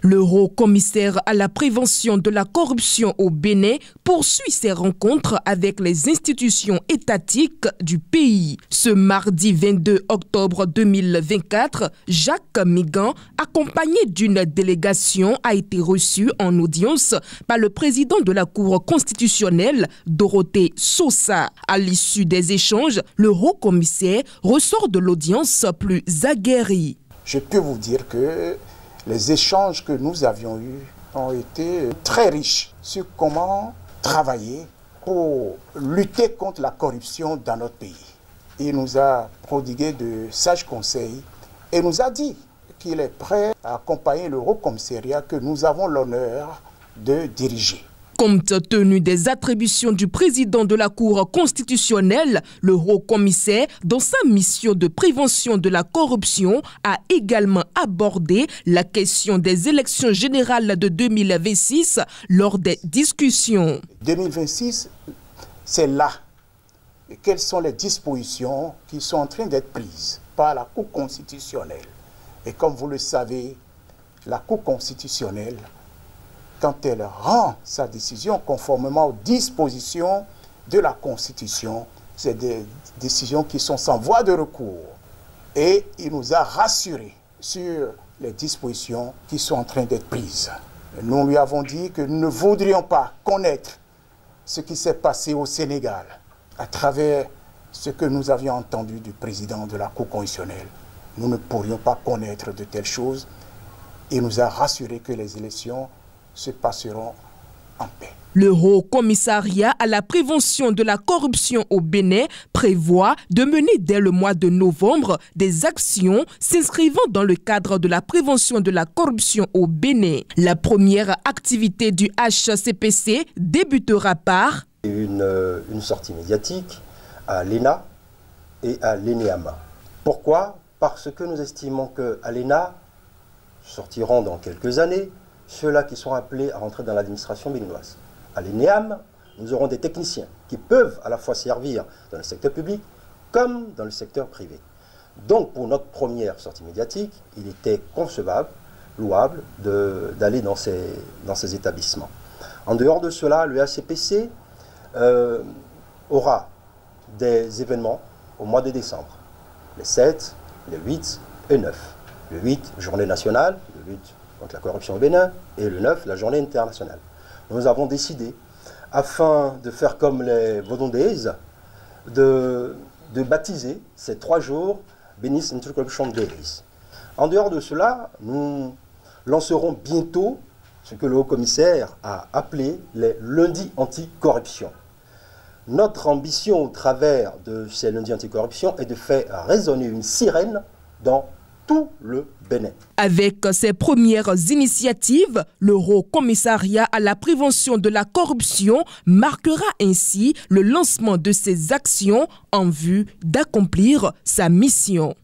Le haut-commissaire à la prévention de la corruption au Bénin poursuit ses rencontres avec les institutions étatiques du pays. Ce mardi 22 octobre 2024, Jacques Migan, accompagné d'une délégation, a été reçu en audience par le président de la Cour constitutionnelle, Dorothée Sosa. À l'issue des échanges, le haut-commissaire ressort de l'audience plus aguerri. Je peux vous dire que les échanges que nous avions eus ont été très riches sur comment travailler pour lutter contre la corruption dans notre pays. Il nous a prodigué de sages conseils et nous a dit qu'il est prêt à accompagner le Haut Commissariat que nous avons l'honneur de diriger. Compte tenu des attributions du président de la Cour constitutionnelle, le haut-commissaire, dans sa mission de prévention de la corruption, a également abordé la question des élections générales de 2026 lors des discussions. 2026, c'est là. Et quelles sont les dispositions qui sont en train d'être prises par la Cour constitutionnelle? Et comme vous le savez, la Cour constitutionnelle, quand elle rend sa décision conformément aux dispositions de la Constitution, c'est des décisions qui sont sans voie de recours. Et il nous a rassurés sur les dispositions qui sont en train d'être prises. Nous lui avons dit que nous ne voudrions pas connaître ce qui s'est passé au Sénégal à travers ce que nous avions entendu du président de la Cour constitutionnelle. Nous ne pourrions pas connaître de telles choses. Il nous a rassurés que les élections se passeront en paix. Le Haut Commissariat à la prévention de la corruption au Bénin prévoit de mener dès le mois de novembre des actions s'inscrivant dans le cadre de la prévention de la corruption au Bénin. La première activité du HCPC débutera par une sortie médiatique à l'ENA et à l'ENEAM. Pourquoi? Parce que nous estimons qu'à l'ENA sortiront dans quelques années ceux-là qui sont appelés à rentrer dans l'administration béninoise. À l'ENEAM, nous aurons des techniciens qui peuvent à la fois servir dans le secteur public comme dans le secteur privé. Donc, pour notre première sortie médiatique, il était concevable, louable, d'aller dans ces établissements. En dehors de cela, le HCPC aura des événements au mois de décembre, les 7, les 8 et 9. Le 8, journée nationale, le 8, contre la corruption au Bénin, et le 9, la journée internationale. Nous avons décidé, afin de faire comme les Vaudondaises, de baptiser ces 3 jours Benis Anti-Corruption Days. En dehors de cela, nous lancerons bientôt ce que le haut-commissaire a appelé les lundis anti-corruption. Notre ambition au travers de ces lundis anti-corruption est de faire résonner une sirène dans tout le Bénin. Avec ses premières initiatives, le Haut Commissariat à la prévention de la corruption marquera ainsi le lancement de ses actions en vue d'accomplir sa mission.